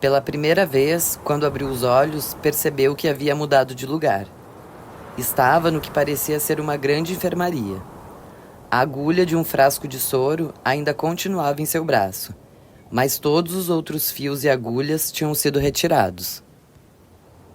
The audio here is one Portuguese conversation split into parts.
Pela primeira vez, quando abriu os olhos, percebeu que havia mudado de lugar. Estava no que parecia ser uma grande enfermaria. A agulha de um frasco de soro ainda continuava em seu braço, mas todos os outros fios e agulhas tinham sido retirados.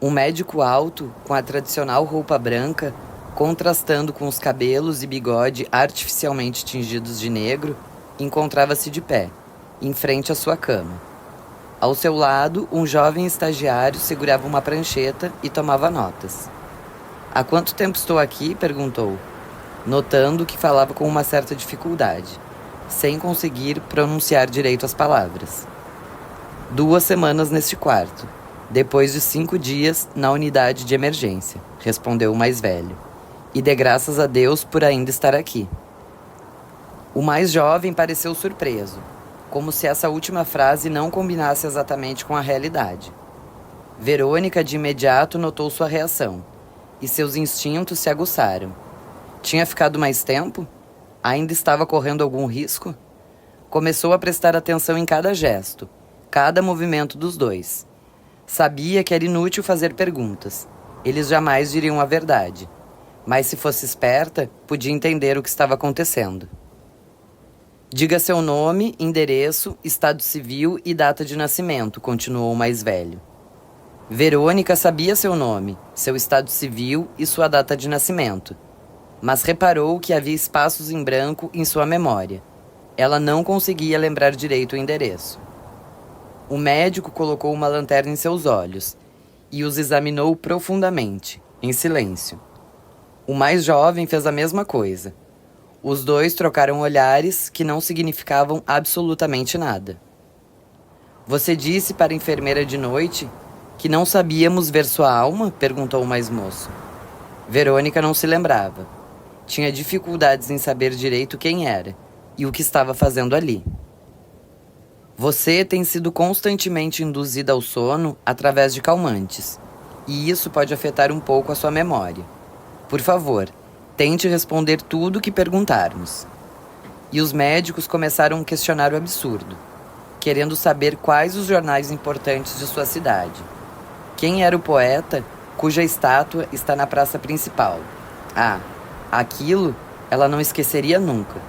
Um médico alto, com a tradicional roupa branca, contrastando com os cabelos e bigode artificialmente tingidos de negro, encontrava-se de pé, em frente à sua cama. Ao seu lado, um jovem estagiário segurava uma prancheta e tomava notas. "Há quanto tempo estou aqui?" perguntou, notando que falava com uma certa dificuldade, sem conseguir pronunciar direito as palavras. "2 semanas neste quarto, depois de 5 dias na unidade de emergência", respondeu o mais velho. "E dê graças a Deus por ainda estar aqui." O mais jovem pareceu surpreso, como se essa última frase não combinasse exatamente com a realidade. Verônica de imediato notou sua reação, e seus instintos se aguçaram. Tinha ficado mais tempo? Ainda estava correndo algum risco? Começou a prestar atenção em cada gesto, cada movimento dos dois. Sabia que era inútil fazer perguntas. Eles jamais diriam a verdade. Mas se fosse esperta, podia entender o que estava acontecendo. "Diga seu nome, endereço, estado civil e data de nascimento", continuou o mais velho. Verônica sabia seu nome, seu estado civil e sua data de nascimento, mas reparou que havia espaços em branco em sua memória. Ela não conseguia lembrar direito o endereço. O médico colocou uma lanterna em seus olhos e os examinou profundamente, em silêncio. O mais jovem fez a mesma coisa. Os dois trocaram olhares que não significavam absolutamente nada. "Você disse para a enfermeira de noite que não sabíamos ver sua alma?" perguntou o mais moço. Verônica não se lembrava. Tinha dificuldades em saber direito quem era e o que estava fazendo ali. "Você tem sido constantemente induzida ao sono através de calmantes, e isso pode afetar um pouco a sua memória. Por favor, tente responder tudo o que perguntarmos." E os médicos começaram um questionário absurdo, querendo saber quais os jornais importantes de sua cidade. Quem era o poeta cuja estátua está na praça principal? Aquilo ela não esqueceria nunca.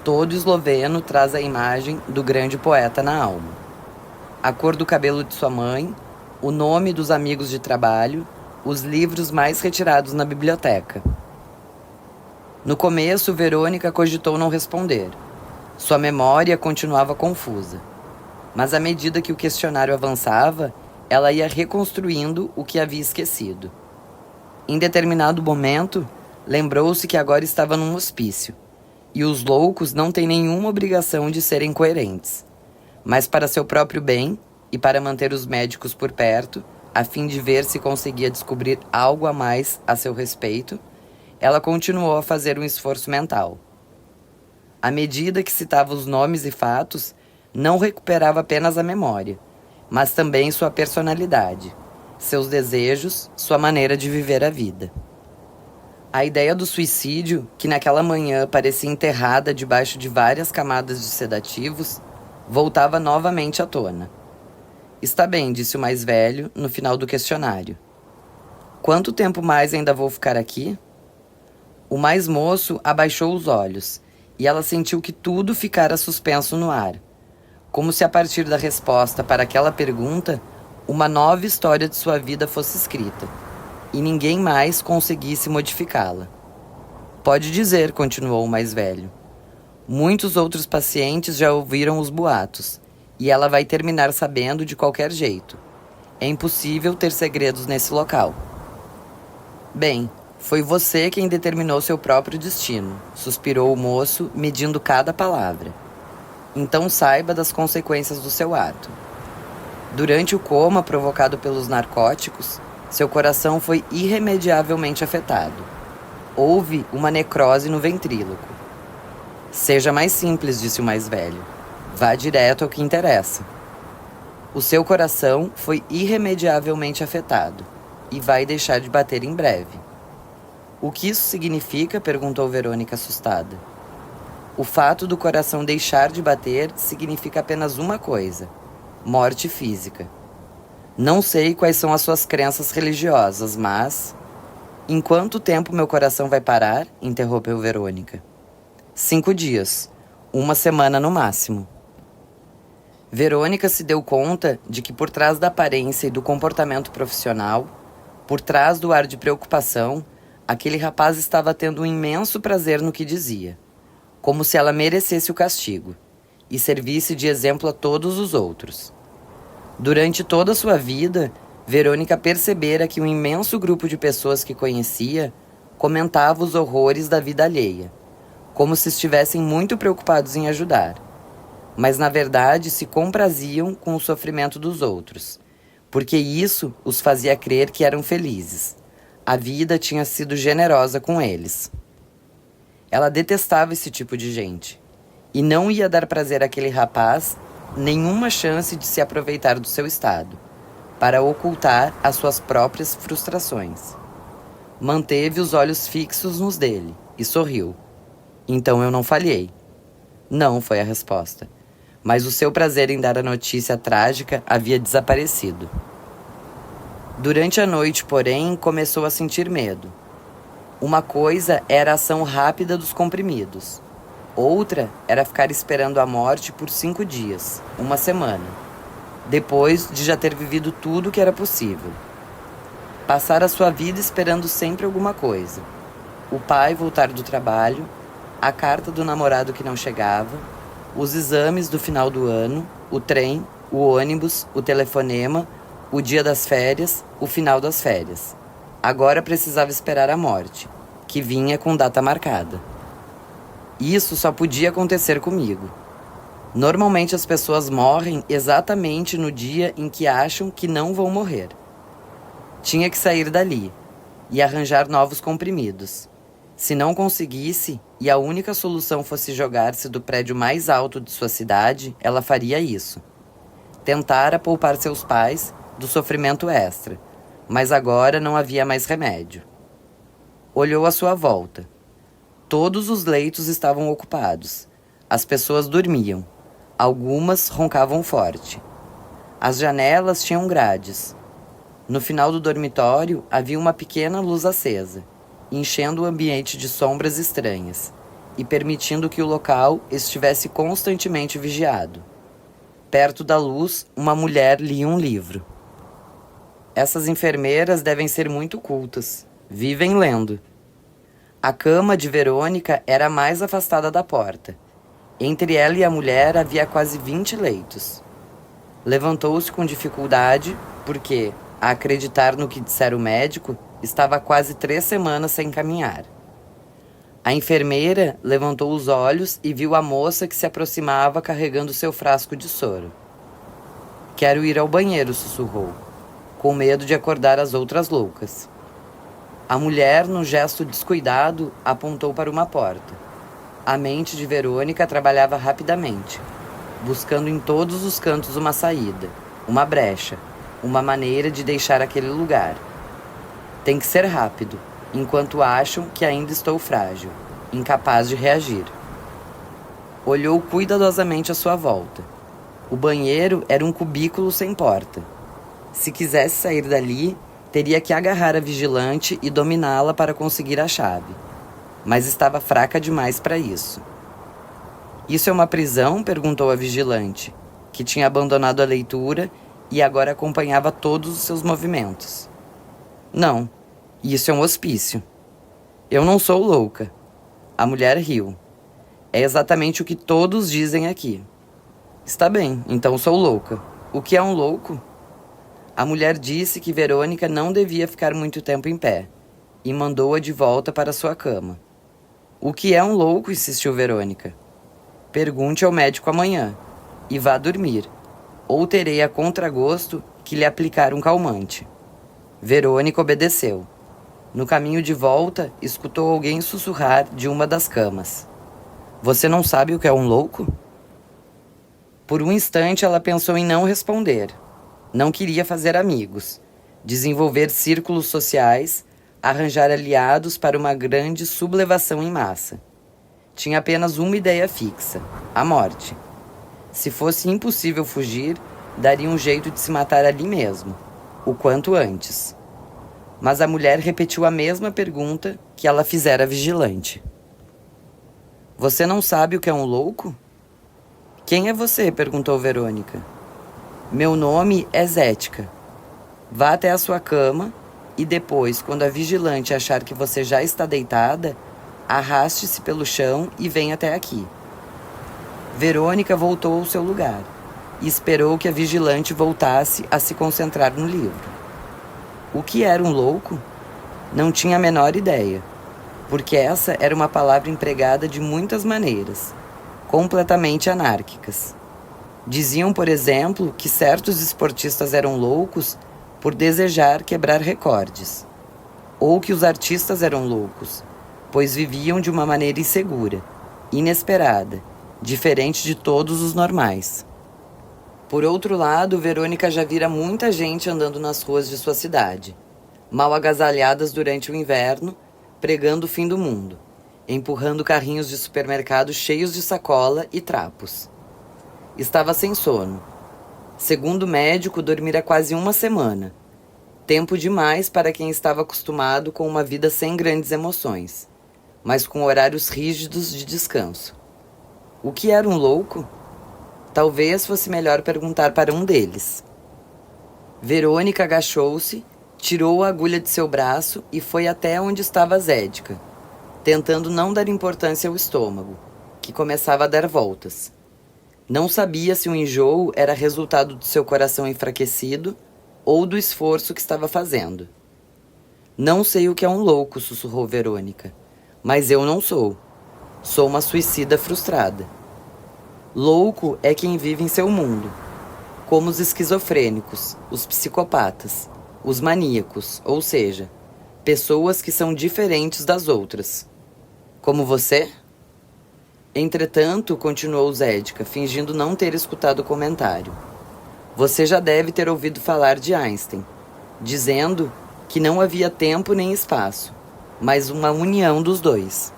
Todo esloveno traz a imagem do grande poeta na alma. A cor do cabelo de sua mãe, o nome dos amigos de trabalho, os livros mais retirados na biblioteca. No começo, Verônica cogitou não responder. Sua memória continuava confusa. Mas à medida que o questionário avançava, ela ia reconstruindo o que havia esquecido. Em determinado momento, lembrou-se que agora estava num hospício, e os loucos não têm nenhuma obrigação de serem coerentes. Mas para seu próprio bem, e para manter os médicos por perto, a fim de ver se conseguia descobrir algo a mais a seu respeito, ela continuou a fazer um esforço mental. À medida que citava os nomes e fatos, não recuperava apenas a memória, mas também sua personalidade, seus desejos, sua maneira de viver a vida. A ideia do suicídio, que naquela manhã parecia enterrada debaixo de várias camadas de sedativos, voltava novamente à tona. "Está bem", disse o mais velho, no final do questionário. "Quanto tempo mais ainda vou ficar aqui?" O mais moço abaixou os olhos, e ela sentiu que tudo ficara suspenso no ar, como se a partir da resposta para aquela pergunta, uma nova história de sua vida fosse escrita, e ninguém mais conseguisse modificá-la. "Pode dizer", continuou o mais velho. "Muitos outros pacientes já ouviram os boatos, e ela vai terminar sabendo de qualquer jeito. É impossível ter segredos nesse local." "Bem, foi você quem determinou seu próprio destino", suspirou o moço, medindo cada palavra. "Então saiba das consequências do seu ato. Durante o coma provocado pelos narcóticos, seu coração foi irremediavelmente afetado. Houve uma necrose no ventríloco." "Seja mais simples", disse o mais velho. "Vá direto ao que interessa." "O seu coração foi irremediavelmente afetado e vai deixar de bater em breve." "O que isso significa?", perguntou Verônica assustada. "O fato do coração deixar de bater significa apenas uma coisa: morte física." Não sei quais são as suas crenças religiosas, mas... Em quanto tempo meu coração vai parar? Interrompeu Verônica. 5 dias. 1 semana no máximo. Verônica se deu conta de que por trás da aparência e do comportamento profissional, por trás do ar de preocupação, aquele rapaz estava tendo um imenso prazer no que dizia, como se ela merecesse o castigo e servisse de exemplo a todos os outros. Durante toda a sua vida, Verônica percebera que um imenso grupo de pessoas que conhecia comentava os horrores da vida alheia, como se estivessem muito preocupados em ajudar, mas na verdade se compraziam com o sofrimento dos outros, porque isso os fazia crer que eram felizes. A vida tinha sido generosa com eles. Ela detestava esse tipo de gente e não ia dar prazer àquele rapaz nenhuma chance de se aproveitar do seu estado, para ocultar as suas próprias frustrações. Manteve os olhos fixos nos dele e sorriu. Então eu não falhei. Não, foi a resposta. Mas o seu prazer em dar a notícia trágica havia desaparecido. Durante a noite, porém, começou a sentir medo. Uma coisa era a ação rápida dos comprimidos. Outra era ficar esperando a morte por 5 dias, 1 semana, depois de já ter vivido tudo o que era possível. Passar a sua vida esperando sempre alguma coisa. O pai voltar do trabalho, a carta do namorado que não chegava, os exames do final do ano, o trem, o ônibus, o telefonema, o dia das férias, o final das férias. Agora precisava esperar a morte, que vinha com data marcada. Isso só podia acontecer comigo. Normalmente as pessoas morrem exatamente no dia em que acham que não vão morrer. Tinha que sair dali e arranjar novos comprimidos. Se não conseguisse e a única solução fosse jogar-se do prédio mais alto de sua cidade, ela faria isso. Tentara poupar seus pais do sofrimento extra, mas agora não havia mais remédio. Olhou à sua volta. Todos os leitos estavam ocupados. As pessoas dormiam. Algumas roncavam forte. As janelas tinham grades. No final do dormitório havia uma pequena luz acesa, enchendo o ambiente de sombras estranhas e permitindo que o local estivesse constantemente vigiado. Perto da luz, uma mulher lia um livro. Essas enfermeiras devem ser muito cultas. Vivem lendo. A cama de Verônica era a mais afastada da porta. Entre ela e a mulher havia quase 20 leitos. Levantou-se com dificuldade, porque, a acreditar no que dissera o médico, estava há quase 3 semanas sem caminhar. A enfermeira levantou os olhos e viu a moça que se aproximava carregando seu frasco de soro. "Quero ir ao banheiro", sussurrou, com medo de acordar as outras loucas. A mulher, num gesto descuidado, apontou para uma porta. A mente de Verônica trabalhava rapidamente, buscando em todos os cantos uma saída, uma brecha, uma maneira de deixar aquele lugar. Tem que ser rápido, enquanto acham que ainda estou frágil, incapaz de reagir. Olhou cuidadosamente à sua volta. O banheiro era um cubículo sem porta. Se quisesse sair dali, teria que agarrar a vigilante e dominá-la para conseguir a chave. Mas estava fraca demais para isso. "Isso é uma prisão?", perguntou a vigilante, que tinha abandonado a leitura e agora acompanhava todos os seus movimentos. "Não, isso é um hospício." "Eu não sou louca." A mulher riu. "É exatamente o que todos dizem aqui." "Está bem, então sou louca. O que é um louco?" A mulher disse que Verônica não devia ficar muito tempo em pé e mandou-a de volta para sua cama. "O que é um louco?", insistiu Verônica. "Pergunte ao médico amanhã e vá dormir, ou terei a contragosto que lhe aplicar um calmante." Verônica obedeceu. No caminho de volta, escutou alguém sussurrar de uma das camas. "Você não sabe o que é um louco?" Por um instante ela pensou em não responder. Não queria fazer amigos, desenvolver círculos sociais, arranjar aliados para uma grande sublevação em massa. Tinha apenas uma ideia fixa: a morte. Se fosse impossível fugir, daria um jeito de se matar ali mesmo, o quanto antes. Mas a mulher repetiu a mesma pergunta que ela fizera à vigilante. Você não sabe o que é um louco? Quem é você? Perguntou Verônica. Meu nome é Zética. Vá até a sua cama e depois, quando a vigilante achar que você já está deitada, arraste-se pelo chão e venha até aqui. Verônica voltou ao seu lugar e esperou que a vigilante voltasse a se concentrar no livro. O que era um louco? Não tinha a menor ideia, porque essa era uma palavra empregada de muitas maneiras, completamente anárquicas. Diziam, por exemplo, que certos esportistas eram loucos por desejar quebrar recordes, ou que os artistas eram loucos, pois viviam de uma maneira insegura, inesperada, diferente de todos os normais. Por outro lado, Verônica já vira muita gente andando nas ruas de sua cidade, mal agasalhadas durante o inverno, pregando o fim do mundo, empurrando carrinhos de supermercado cheios de sacola e trapos. Estava sem sono. Segundo o médico, dormira quase uma semana. Tempo demais para quem estava acostumado com uma vida sem grandes emoções, mas com horários rígidos de descanso. O que era um louco? Talvez fosse melhor perguntar para um deles. Verônica agachou-se, tirou a agulha de seu braço e foi até onde estava Zédica, tentando não dar importância ao estômago, que começava a dar voltas. Não sabia se o enjoo era resultado do seu coração enfraquecido ou do esforço que estava fazendo. Não sei o que é um louco, sussurrou Verônica, mas eu não sou. Sou uma suicida frustrada. Louco é quem vive em seu mundo, como os esquizofrênicos, os psicopatas, os maníacos, ou seja, pessoas que são diferentes das outras. Como você? Entretanto, continuou Zédica, fingindo não ter escutado o comentário. Você já deve ter ouvido falar de Einstein, dizendo que não havia tempo nem espaço, mas uma união dos dois.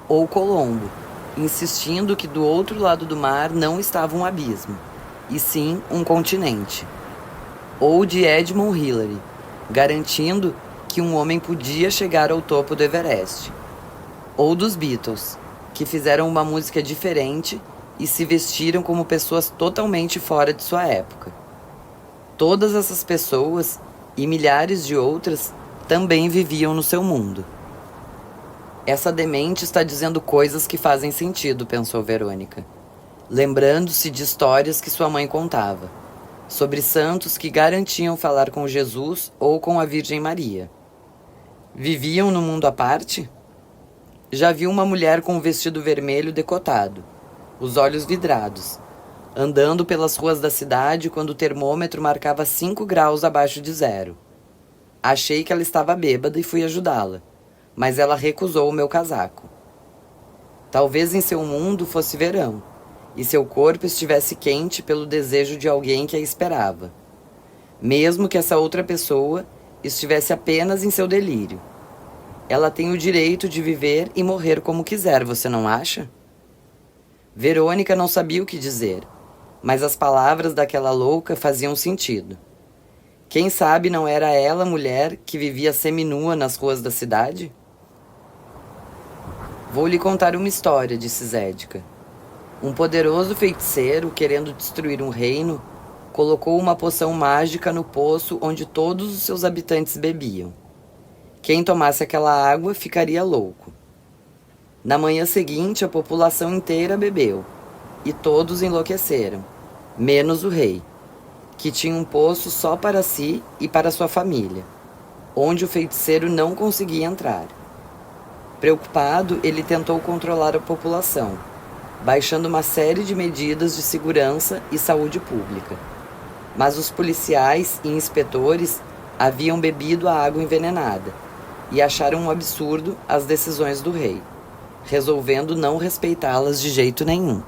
Ou Colombo, insistindo que do outro lado do mar não estava um abismo, e sim um continente. Ou de Edmund Hillary, garantindo que um homem podia chegar ao topo do Everest. Ou dos Beatles, que fizeram uma música diferente e se vestiram como pessoas totalmente fora de sua época. Todas essas pessoas, e milhares de outras, também viviam no seu mundo. Essa demente está dizendo coisas que fazem sentido, pensou Verônica, lembrando-se de histórias que sua mãe contava, sobre santos que garantiam falar com Jesus ou com a Virgem Maria. Viviam no mundo à parte? Já viu uma mulher com um vestido vermelho decotado, os olhos vidrados, andando pelas ruas da cidade quando o termômetro marcava 5 graus abaixo de zero. Achei que ela estava bêbada e fui ajudá-la, mas ela recusou o meu casaco. Talvez em seu mundo fosse verão, e seu corpo estivesse quente pelo desejo de alguém que a esperava, mesmo que essa outra pessoa estivesse apenas em seu delírio. Ela tem o direito de viver e morrer como quiser, você não acha? Verônica não sabia o que dizer, mas as palavras daquela louca faziam sentido. Quem sabe não era ela a mulher que vivia seminua nas ruas da cidade? Vou lhe contar uma história, disse Zédica. Um poderoso feiticeiro, querendo destruir um reino, colocou uma poção mágica no poço onde todos os seus habitantes bebiam. Quem tomasse aquela água ficaria louco. Na manhã seguinte, a população inteira bebeu, e todos enlouqueceram, menos o rei, que tinha um poço só para si e para sua família, onde o feiticeiro não conseguia entrar. Preocupado, ele tentou controlar a população, baixando uma série de medidas de segurança e saúde pública. Mas os policiais e inspetores haviam bebido a água envenenada e acharam um absurdo as decisões do rei, resolvendo não respeitá-las de jeito nenhum.